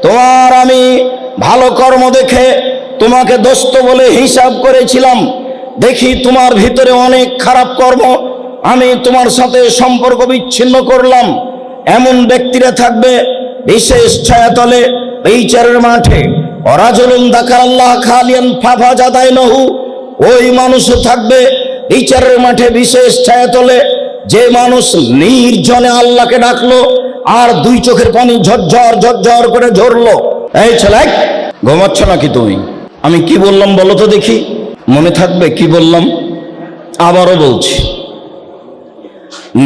তোমার আমি ভালো কর্ম দেখে তোমাকে দোস্ত বলে হিসাব করেছিলাম, দেখি তোমার ভিতরে অনেক খারাপ কর্ম, আমি তোমার সাথে সম্পর্ক বিচ্ছিন্ন করলাম। এমন ব্যক্তিরা থাকবে বিশেষ ছায়াতলে বিচারের মাঠে। ওরাজুলুন যাকারাল্লাহ খালিয়ান ফাফাজাদাইনহু, ওই মানুষও থাকবে বিচারের মাঠে বিশেষ ছায়াতলে, যে মানুষ নির্জনে আল্লাহকে ডাকলো আর দুই চোখের পানি ঝরঝর ঝরঝর করে ঝরলো। এই ছেলে, ঘুমাচ্ছ নাকি তুমি? আমি কি বললাম বলো তো দেখি, মনে থাকবে কি বললাম? আবারও বলছি,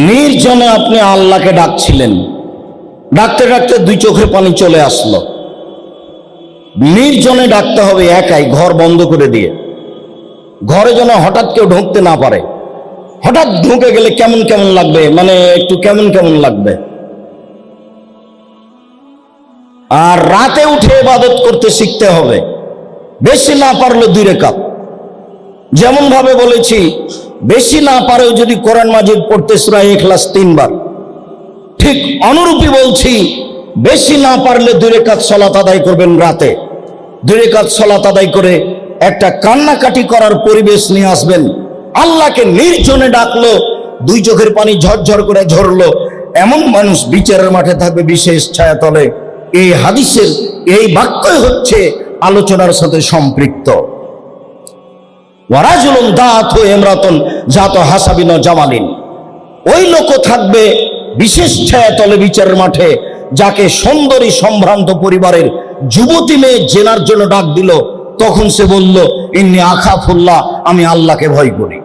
নির্জনে আপনি আল্লাহকে ডাকছিলেন, ডাকতে ডাকতে দুই চোখের পানি চলে আসলো। নির্জনে ডাকতে হবে, একাই, ঘর বন্ধ করে দিয়ে। ঘরে যেন হঠাৎ কেউ ঢুকতে না পারে। হঠাৎ ঢুকে গেলে কেমন কেমন লাগবে, মানে একটু কেমন কেমন লাগবে। আর রাতে উঠে ইবাদত করতে শিখতে হবে, বেশি না পারলে 2 রাকাত। যেমন ভাবে বলেছি, বেশি না পারেও যদি কোরআন মাজিদ পড়তে সূরা ইখলাস 3 বার, ঠিক অনুরূপী বলছি, বেশি না পারলে 2 রাকাত সালাত আদায় করবেন রাতে। 2 রাকাত সালাত আদায় করে একটা কান্নাকাটি করার পরিবেশ নিয়ে আসবেন। আল্লাহকে নির্জনে ডাকলো, দুই চোখের পানি ঝরঝর করে ঝরলো, এমন মানুষ বিচারের মাঠে থাকবে বিশেষ ছায়াতলে। এই হাদিসের এই বাক্যই হচ্ছে আলোচনার সাথে সম্পৃক্ত। ওয়ারাজুলুন দাআতহু ইমরাতুন যাতু হাসাবিন ওয়া জামালিন, ওই লোকও থাকবে বিশেষ ছায়াতলে বিচারের মাঠে, যাকে সুন্দরী সম্ভ্রান্ত পরিবারের যুবতী মেয়ে জেনার জন্য ডাক দিল, তখন সে বলল, ইন্নী আখাফুল্লাহ, আমি আল্লাহকে ভয় করি।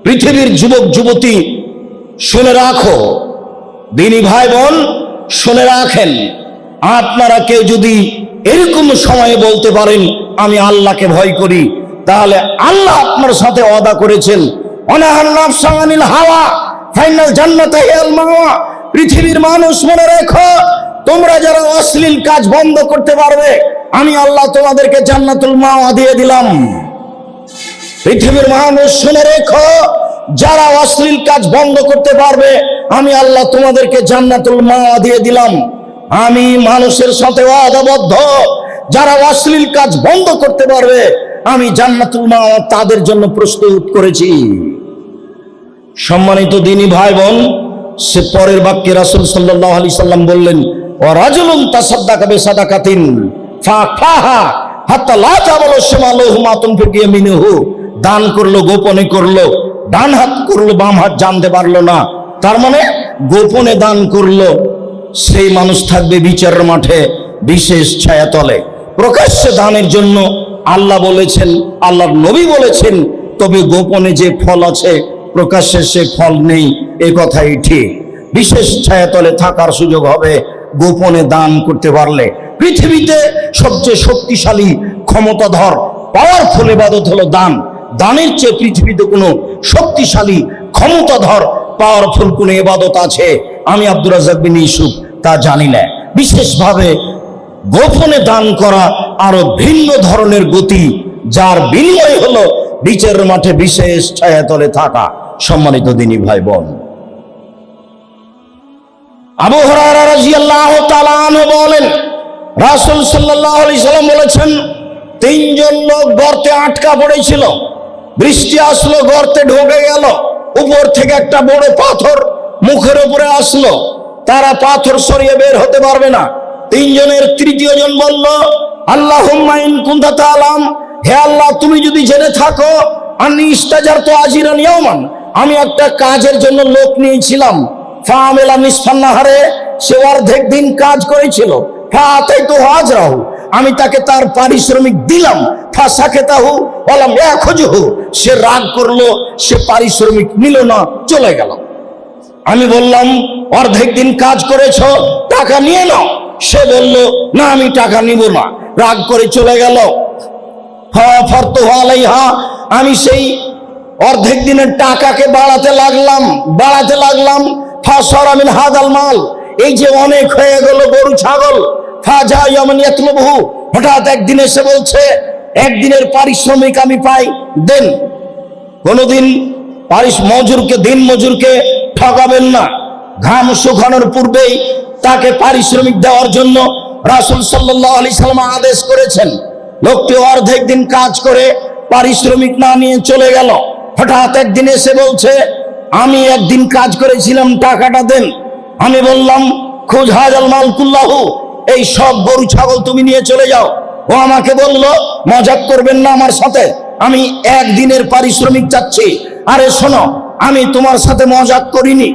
পৃথিবীর যুবক যুবতী শুনে রাখো, দিনী ভাই বোন শুনে রাখেন, আপনারা কেউ যদি এরকম সময়ে বলতে পারেন আমি আল্লাহকে ভয় করি, তাহলে আল্লাহ আপনার সাথে ওয়াদা করেছেন, অনাহান নাফসা আনিল হাওয়া ফাইনাল জান্নাতা হিয়াল মাওয়া। পৃথিবীর মানুষ মনে রেখো, তোমরা যারা অশ্লীল কাজ বন্ধ করতে পারবে, আমি আল্লাহ তোমাদেরকে জান্নাতুল মাওয়া দিয়ে দিলাম। পৃথিবীর মানুষ শুনে রেখো, যারা অশ্লীল কাজ বন্ধ করতে পারবে, আমি আল্লাহ তোমাদেরকে জান্নাতুল মাওয়া দিয়ে দিলাম। আমি মানুষের সাথে ওয়াদাবদ্ধ, যারা অশ্লীল কাজ বন্ধ করতে পারবে, আমি জান্নাতুল মাওয়া তাদের জন্য প্রস্তুত করেছি। সম্মানিত দিনী ভাই বোন, সে পরের বাক্যে রাসূল সাল্লাল্লাহু আলাইহি সাল্লাম বললেন, ওয়া রাজুলুন তাসাদ্দাকা বিসাদাকাতিন ফাখাহা হাত্তা লা তাবলু শিমালুহু মা তুনফিকু ইয়ামিনুহু, দান করলো, গোপনে করলো, ডান হাত করলো, বাম হাত জানতে পারলো না, তার মানে গোপনে দান করলো। সেই মানুষ থাকবে বিচারের মাঠে বিশেষ ছায়াতলে। প্রকাশ্যে দানের জন্য আল্লাহ বলেছেন, আল্লাহর নবী বলেছেন, তবে গোপনে যে ফল আছে প্রকাশ্যে সে ফল নেই, এ কথাই ঠিক। বিশেষ ছায়াতলে থাকার সুযোগ হবে গোপনে দান করতে পারলে। পৃথিবীতে সবচেয়ে শক্তিশালী, ক্ষমতাধর, পাওয়ারফুল ইবাদত হলো দান। দানের চেয়ে পৃথিবীতে কোনো শক্তিশালী, ক্ষমতাধর, পাওয়ারফুল কোনো ইবাদত আছে আমি আব্দুর রাজ্জাক বিন ইউসুফ তা জানি না। বিশেষভাবে গোপনে দান করা আরো ভিন্ন ধরনের গতি, যার বিনিময় হলো বিচারের মাঠে বিশেষ ছায়াতলে থাকা। সম্মানিত দিনী ভাই বোন, আবু হুরায়রা রাদিয়াল্লাহু তাআলা আনহু বলেন, রাসূল সাল্লাল্লাহু আলাইহি সাল্লাম বলেছেন, 3 জন লোক গর্তে আটকা পড়েছিল, বৃষ্টি আসলো, গর্তে ঢুকে গেল, উপর থেকে একটা বড় পাথর মুখের উপরে আসলো, তারা পাথর সরিয়ে বের হতে পারবে না। 3 জনের তৃতীয় জন বলল, আল্লাহুম্মা ইন কুনতা তাআলাম, হে আল্লাহ তুমি যদি জেনে থাকো, আন্নী ইস্তাজারতু আজিরান ইয়াওমান, আমি একটা কাজের জন্য লোক নিয়েছিলাম, ফাআমিলা নিসফান নাহারে, সে অর্ধেক দিন কাজ করেছিল, ফাআতাইতু আজরাহু, আমি তাকে তার পারিশ্রমিক দিলাম, ফাসাকাতাহু ওয়ালাম ইয়াখুজহু, সে রাগ করলো, সে পারিশ্রমিক নিল না, চলে গেল। আমি বললাম অর্ধেক দিন কাজ করেছো, টাকা নিয়ে নাও, সে বলল না আমি টাকা নিব না, রাগ করে চলে গেল। ফাফারতু আলাইহা, আমি সেই অর্ধেক দিনের টাকাকে বাড়াতে লাগলাম। ফাসারা মিন হাদাল মাল, এই যে অনেক হয়ে গেল গরু ছাগল, ফাজা ইয়ামান ইয়াতলুবহু, হঠাৎ একদিন এসে বলছে একদিনের পারিশ্রমিক আমি পাই, দেন। কোনদিন মজুরকে, দিন মজুরকে ঠকাবেন না। ঘাম শুকানোর পূর্বেই তাকে পারিশ্রমিক দেওয়ার জন্য রাসূল সাল্লাল্লাহু আলাইহি সাল্লাম আদেশ করেছেন। লোকটি অর্ধেক দিন কাজ করে পারিশ্রমিক না নিয়ে চলে গেল। হঠাৎ একদিন এসে বলছে, আমি একদিন কাজ করেছিলাম, টাকাটা দেন। আমি বললাম, খুজ হাজাল মাল কুল্লাহু, এই সব গরু ছাগল তুমি নিয়ে চলে যাও। ও আমাকে বলল, মজাক করবেন না আমার সাথে, আমি একদিনের পারিশ্রমিক চাচ্ছি। আরে শোনো, আমি তোমার সাথে মজাক করিনি,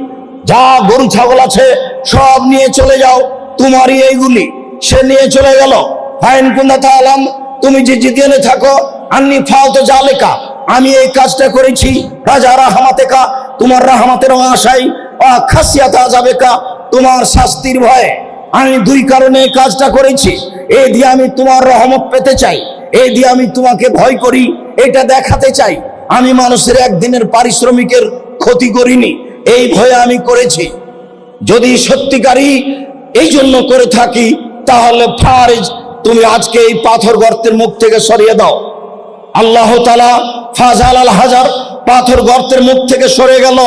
যা গরু ছাগল আছে সব নিয়ে চলে যাও, তোমারই এইগুলি। সে নিয়ে চলে গেল। ফাইন কুন্দা তাআলাম, তুমি যে জিদিয়ে থাকো, আন্নি ফাওতে জালেকা, আমি এই কাজটা করেছি রাজা রাহমাতেকা, তোমার রাহমাতের আশায়, খাসিয়াতা যাবেকা, তোমার শাস্তির ভয়ে। আমি দুই কারণে এই কাজটা করেছি। এই দিয়ে আমি তোমার রহমত পেতে চাই, এই দিয়ে আমি তোমাকে ভয় করি, এটা দেখাতে চাই। আমি মানুষের একদিনের পারিশ্রমিকের ক্ষতি করিনি, এই ভয়ে আমি করেছি। যদি সত্যিকারই এই জন্য করে থাকি, তাহলে ফারেজ, তুমি আজকে এই পাথর গর্তের মুখ থেকে সরিয়ে দাও। আল্লাহ তাআলা ফাজাল আল হাজার, পাথর গর্তের মুখ থেকে সরে গেল।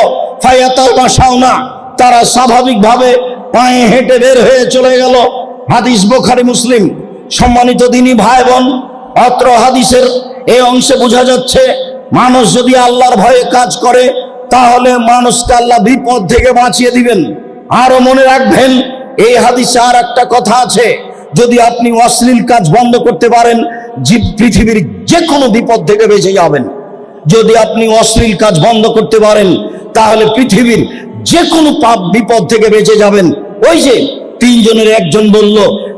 ফায়াতাল মাশাউনা, তারা স্বাভাবিকভাবে পায়ে হেঁটে বের হয়ে চলে গেল। হাদিস বুখারী মুসলিম। সম্মানিত দিনী ভাই বোন, অত্র হাদিসের এই অংশে বোঝা যাচ্ছে, মানুষ যদি আল্লাহর ভয়ে কাজ করে, তাহলে মানুষকে আল্লাহ বিপদ থেকে বাঁচিয়ে দিবেন। আরো মনে রাখবেন, এই হাদিসে আর একটা কথা আছে, যদি আপনি অশ্লীল কাজ বন্ধ করতে পারেন, পৃথিবীর যে কোনো বিপদ থেকে বেঁচে যাবেন। যদি আপনি অশ্লীল কাজ বন্ধ করতে পারেন, তাহলে পৃথিবীর যে কোনো পাপ বিপদ থেকে বেঁচে যাবেন। ওই যে তিনজনের একজন বলল,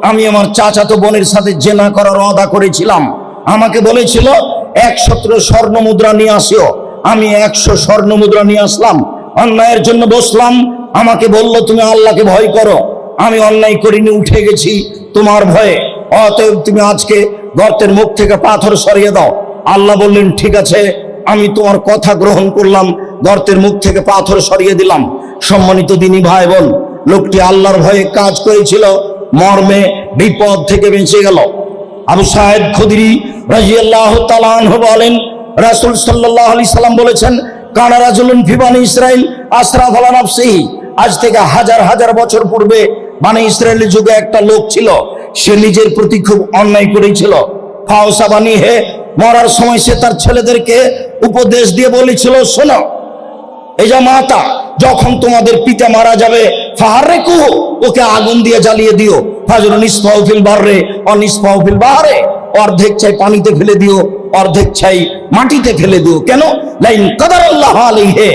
আমি আমার চাচাতো বোনের সাথে জেনা করার ওয়াদা করেছিলাম, আমাকে বলেছিল 100 স্বর্ণ মুদ্রা নিয়ে আসিও। আমি 100 স্বর্ণ মুদ্রা নিয়ে আসলাম, অন্যায়ের জন্য বসলাম। আমাকে বলল, তুমি আল্লাহকে ভয় করো। আমি অন্যায় করিনি, উঠে গেছি তোমার ভয়ে, অতএব তুমি আজকে গর্তের মুখ থেকে পাথর সরিয়ে দাও। আল্লাহ বললেন, ঠিক আছে, আমি তোমার কথা গ্রহণ করলাম, গর্তের মুখ থেকে পাথর সরিয়ে দিলাম। সম্মানিত দিনী ভাই বোন, লোকটি আল্লাহর ভয়ে কাজ করেছিল, মর্মে বিপদ থেকে বেঁচে গেল। আবু সাঈদ খুদরি রাদিয়াল্লাহু তাআলা আনহু বলেন, রাসূল সাল্লাল্লাহু আলাইহি সাল্লাম বলেছেন, কানা রাজুলুন ফি বানি ইসরাঈল আসরাফ আলা নাফসিহি, আজ থেকে হাজার হাজার বছর পূর্বে বানি ইসরায়েলের যুগে একটা লোক ছিল, সে নিজের প্রতি খুব অন্যায় করেছিল। ফাওসাবানি হে, মরার সময় সে তার ছেলেদেরকে উপদেশ দিয়ে বলেছিল, শোনো, এই যে মাতা, যখন তোমাদের পিতা মারা যাবে, ফাহাররিকুহু, ওকে আগুন দিয়ে জ্বালিয়ে দিও। ফাজরু নিসফাহু ফিল বাররে ওয়া নিসফাহু ফিল বাহরে, অর্ধেক চাই পানিতে ফেলে দিও, অর্ধেক চাই মাটিতে ফেলে দিও। কেন? লাইন কাদারাল্লাহু আলাইহি,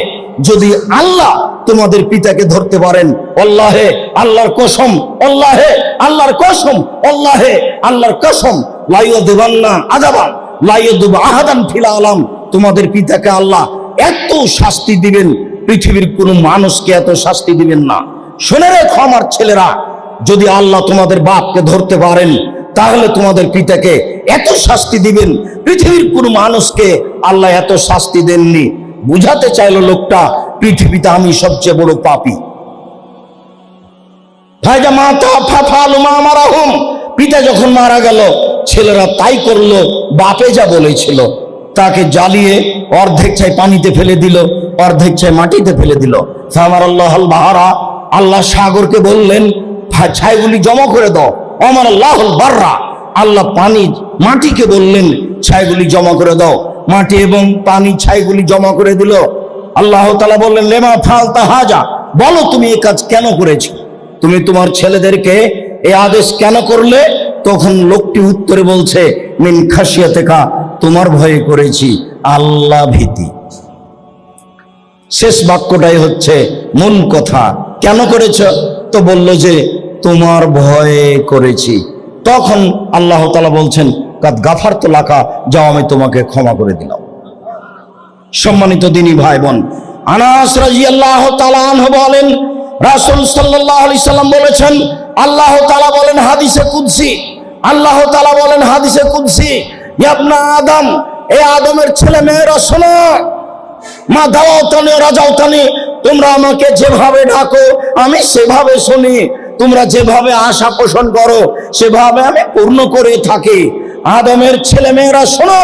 যদি আল্লাহ তোমাদের পিতাকে ধরতে পারেন, আল্লাহে আল্লাহর কসম, আল্লাহে আল্লাহর কসম, আল্লাহে আল্লাহর কসম, লা ইউযিবান্না আযাবান লা ইউযিব আহাদান ফিল আলাম, তোমাদের পিতাকে আল্লাহ এত শাস্তি দিবেন, পৃথিবীর কোনো মানুষকে এত শাস্তি দিবেন না। শুনে রেখো আমার ছেলেরা, যদি আল্লাহ তোমাদের বাপকে ধরতে পারেন, তাহলে তোমাদের পিতাকে এত শাস্তি দিবেন, পৃথিবীর কোনো মানুষকে আল্লাহ এত শাস্তি দেননি। বুঝাতে চাইলো লোকটা, পৃথিবীতে আমি সবচেয়ে বড় পাপী। পিতা যখন মারা গেল, ছেলেরা তাই করলো, বাপে যা বলেছিল। তাকে জ্বালিয়ে অর্ধেক ছাই পানিতে ফেলে দিল, অর্ধেক ছাই মাটিতে ফেলে দিল। ফামারাল্লাহুল বাহারা, আল্লাহ সাগরকে বললেন, ছাইগুলি জমা করে দাও। আমারাল্লাহুল বাররা, আল্লাহ পানি মাটিকে বললেন, ছাইগুলি জমা করে দাও। মাটি এবং পানি ছাইগুলি জমা করে দিল। আল্লাহ তাআলা বললেন, লেমা ফালতা হাজা, বলো তুমি এই কাজ কেন করেছো? তুমি তোমার ছেলেদেরকে এই আদেশ কেন করলে? তখন লোকটি উত্তরে বলছে, মিন খাশিয়াতিকা, তোমার ভয়ে করেছি, আল্লাহ ভীতি। শেষ বাক্যটাই হচ্ছে মূল কথা। কেন করেছ? তো বলল যে তোমার ভয়ে করেছি। তখন আল্লাহ তাআলা বলছেন, কাদ গাফারতু লাকা, যাও আমি তোমাকে ক্ষমা করে দিলাম। সম্মানিত দিনী ভাই বোন, আনাস রাদিয়াল্লাহু তাআলা আনহু বলেন, রাসূল সাল্লাল্লাহু আলাইহি সাল্লাম বলেছেন, আল্লাহ তাআলা বলেন হাদিসে কুদসি, আল্লাহ তাআলা বলেন হাদিসে কুদসি, ইয়া ইবনা আদম, এ আদমের ছেলে মেয়েরা শোনো, মা দাওয়াতানি রাজাউতানি, তোমরা আমাকে যেভাবে ডাকো আমি সেভাবে শুনি, তোমরা যেভাবে আশা পোষণ করো সেভাবে আমি পূর্ণ করে থাকি। আদমের ছেলে মেয়েরা শোনো,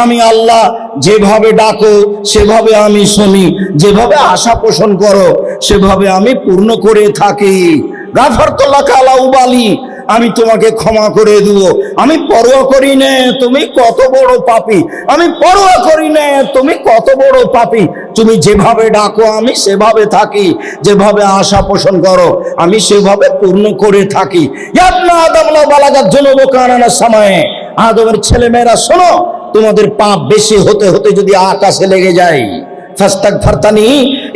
আমি আল্লাহ যেভাবে ডাকো সেভাবে আমি শুনি, যেভাবে আশা পোষণ করো সেভাবে আমি পূর্ণ করে থাকি। গাফারতু লাকা লা উবালি, আমি তোমাকে ক্ষমা করে দেব। আমি পরোয়া করি না তুমি কত বড় পাপী, আমি পরোয়া করি না তুমি কত বড় পাপী। তুমি যেভাবে ডাকো আমি সেভাবে থাকি, যেভাবে আশা পোষণ করো আমি সেভাবে পূর্ণ করে থাকি। ইবনে আদম লা বালাগাত যুনুবুকানা সামায়ে, আদমের ছেলে মেয়েরা শোনো, তোমাদের পাপ বেশি হতে হতে যদি আকাশে লেগে যায়, ফাস্তাগফারতানি,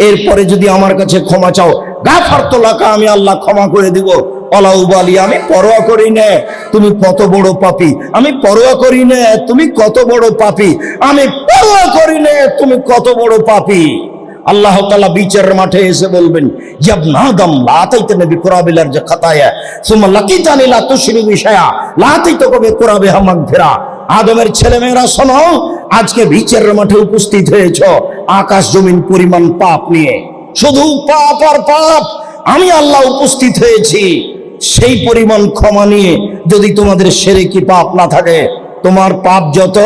এরপরে যদি আমার কাছে ক্ষমা চাও, গাফারতু লাকা, আমি আল্লাহ ক্ষমা করে দিব। ওয়ালা উবালি, আমি পরোয়া করি না তুমি কত বড় পাপী, আমি পরোয়া করি না তুমি কত বড় পাপী, আমি পরোয়া করি না তুমি কত বড় পাপী। আল্লাহ তাআলা বিচারের মাঠে এসে বলবেন, ইয়া ইবনে আদম লা আতাইতানি বিকুরাবিল আরজি খাতায়া সুম্মা লাকিতানি লা তুশরিকু বিশাইআ লা আতাইতুকা বিকুরাবিহা মাগফিরা। আদমের ছেলেমেয়েরা শোনো, আজকে বিচারের মাঠে উপস্থিত হয়েছ আকাশ জমিন পরিমাণ পাপ নিয়ে, শুধু পাপ আর পাপ। আমি আল্লাহ উপস্থিত হয়েছি সেই পরিমাণ ক্ষমা নিয়ে। যদি তোমাদের শিরকি পাপ না থাকে, তোমার পাপ যত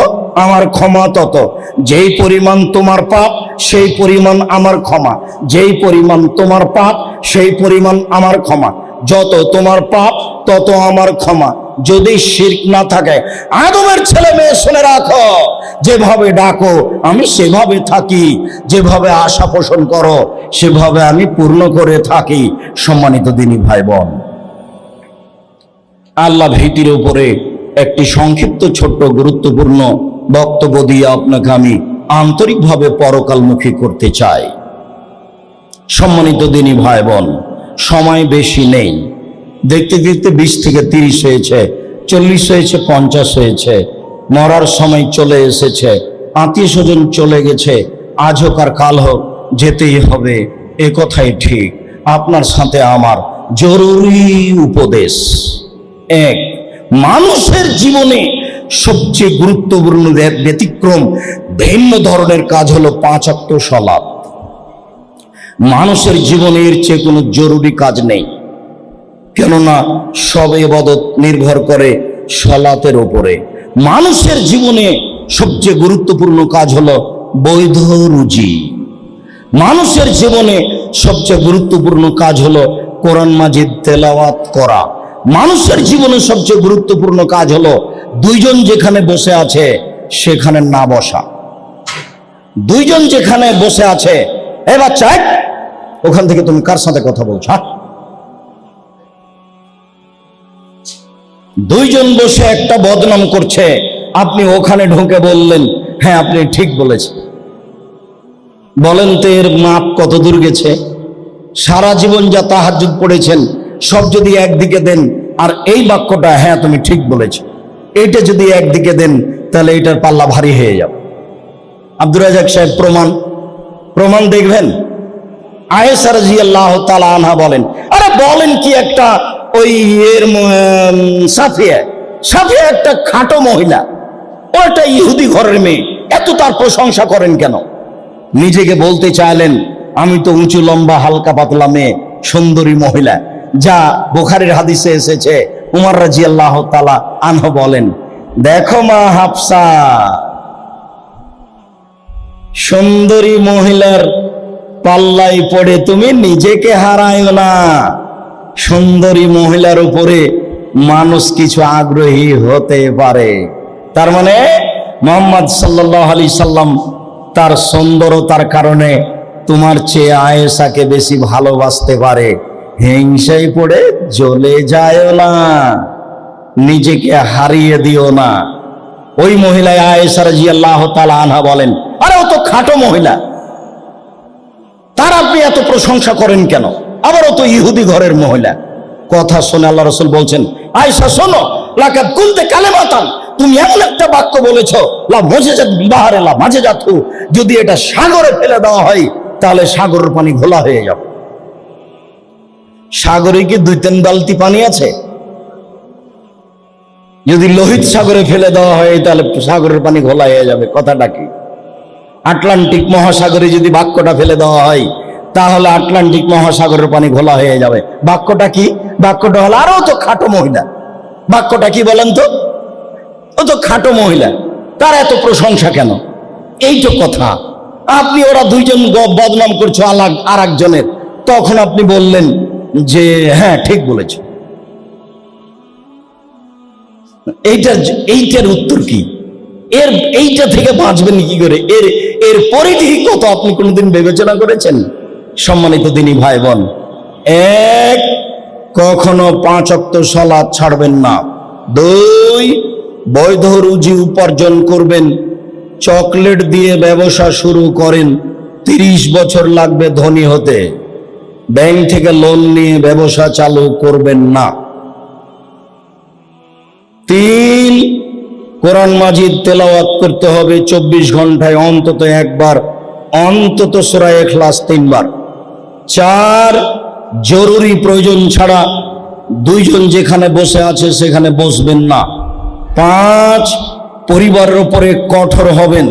আমার ক্ষমা তত। যেই পরিমাণ তোমার পাপ সেই পরিমাণ আমার ক্ষমা, যেই পরিমাণ তোমার পাপ সেই পরিমাণ আমার ক্ষমা। যত তোমার পাপ তত আমার ক্ষমা, যদি শিরক না থাকে। আদমের ছেলে মেয়ে শুনে রাখো, যেভাবে ডাকো আমি সেভাবে থাকি, যেভাবে আশা পোষণ করো সেভাবে আমি পূর্ণ করে থাকি। সম্মানিত দিনী ভাই বোন, আল্লাহ ভীতির উপরে একটি সংক্ষিপ্ত ছোট্ট গুরুত্বপূর্ণ বক্তব্য দিয়ে আপনাকে আমি আন্তরিকভাবে পরকালমুখী করতে চাই। সম্মানিত দিনী ভাই বোন, সময় বেশি নেই। দেখতে দেখতে 20 থেকে 30 হয়েছে, 40 হয়েছে, 50 হয়েছে। মরার সময় চলে এসেছে, আত্মীয় স্বজন চলে গেছে। আজ হোক আর কাল হোক যেতেই হবে, এ কথাই ঠিক। আপনার সাথে আমার জরুরি উপদেশ। এক, মানুষের জীবনে সবচেয়ে গুরুত্বপূর্ণ ব্যতিক্রম ভিন্ন ধরনের কাজ হলো 5 ওয়াক্ত সালাত। মানুষের জীবনে এর চেয়ে কোনো জরুরি কাজ নেই, কেননা সব ইবাদত নির্ভর করে সালাতের উপরে। মানুষের জীবনে সবচেয়ে গুরুত্বপূর্ণ কাজ হলো বৈধ রুজি। মানুষের জীবনে সবচেয়ে গুরুত্বপূর্ণ কাজ হলো কোরআন মাজিদ তেলাওয়াত করা। মানুষের জীবনে সবচেয়ে গুরুত্বপূর্ণ কাজ হলো দুইজন যেখানে বসে আছে সেখানে না বসা। দুইজন যেখানে বসে আছে, এ বাচ্চা ওখান থেকে তুমি কার সাথে কথা বলছো? দুইজন বসে একটা বদনাম করছে, আপনি ওখানে ঢুকে বললেন হ্যাঁ আপনি ঠিক বলেছেন। বলেন তো এর মাপ কত দূর গেছে? সারা জীবন যা তাহাজ্জুদ পড়েছেন সব যদি একদিকে দেন, আর এই বাক্যটা হ্যাঁ তুমি ঠিক বলেছ, এইটা যদি একদিকে দেন, তাহলে এটার পাল্লা ভারী হয়ে যাবে। আব্দুর রাজ্জাক সাহেব প্রমাণ দেখবেন। আয়েশা রাদিয়াল্লাহু তাআলা আনহা বলেন, আরে বলেন কি, একটা ওই এর সাফিয়া একটা খাটো মহিলা, ও একটা ইহুদি ঘরের মেয়ে, এত তার প্রশংসা করেন কেন? নিজেকে বলতে চাইলেন আমি তো উঁচু লম্বা হালকা পাতলা মেয়ে, সুন্দরী মহিলা, যা বুখারীর হাদিসে এসেছে। উমর রাদিয়াল্লাহু তাআলা আনহু বলেন, দেখো মা হাফসা, সুন্দরী মহিলার পাল্লাই পড়ে তুমি নিজেকে হারায়ো না। সুন্দরী মহিলার উপরে মানুষ কিছু আগ্রহী হতে পারে। তার মানে মুহাম্মদ সাল্লাল্লাহু আলাইহি সাল্লাম তার সুন্দরতার কারণে তোমার চেয়ে আয়েশাকে বেশি ভালোবাসতে পারে। হিংসায় পড়ে জ্বলে যায় না, নিজেকে হারিয়ে দিও না। ওই মহিলায় আয়েশা রাদিয়াল্লাহু তাআলা আনহা বলেন, আরে ও তো খাটো মহিলা, তার আপনি এত প্রশংসা করেন কেন? আবার ও তো ইহুদি ঘরের মহিলা। কথা শুনে আল্লাহ রাসূল বলছেন, আয়েশা শোনো, লাকাদ কুনতে কালেমাতান, তুমি এমন একটা বাক্য বলেছো, লা মুজাজাত বিবাহারে লা মাজাজাতু, যদি এটা সাগরে ফেলে দেওয়া হয় তাহলে সাগরের পানি ঘোলা হয়ে যাবে। সাগরে কি 2-3 বালতি পানি আছে? যদি লোহিত সাগরে ফেলে দেওয়া হয় তাহলে সাগরের পানি ঘোলা হয়ে যাবে। কথাটা কি? আটলান্টিক মহাসাগরে যদি বাক্যটা ফেলে দেওয়া হয় তাহলে আটলান্টিক মহাসাগরের পানি ঘোলা হয়ে যাবে। বাক্যটা কি? বাক্যটা হলো, আরো তো খাটো মহিলা। বাক্যটা কি বলেন তো? ও তো খাটো মহিলা, তার এত প্রশংসা কেন? এই তো কথা। আপনি ওরা দুইজন বদনাম করছো আর একজনের, তখন আপনি বললেন যে হ্যাঁ ঠিক বলেছ। এইটার উত্তর কি? এইটা থেকে বাঁচবেন কি করে? এর পরিধি কত আপনি কোনোদিন বিবেচনা করেছেন? সম্মানিত দিনী ভাই বোন, এক, কখনো 5 ওয়াক্ত সালাত ছাড়বেন না। 2, বৈধ রুজি উপার্জন করবেন। চকলেট দিয়ে ব্যবসা শুরু করেন, 30 বছর লাগবে ধনী হতে। ব্যাংক থেকে লোন নিয়ে ব্যবসা চালু করবেন না। 3, কোরআন মাজিদ তেলাওয়াত করতে হবে 24 ঘন্টায় অন্তত একবার, অন্তত সূরা ইখলাস 3 বার। 4, জরুরি প্রয়োজন ছাড়া 2 জন যেখানে বসে আছে সেখানে বসবেন না। 5, পরিবারের উপরে কঠোর হবেন।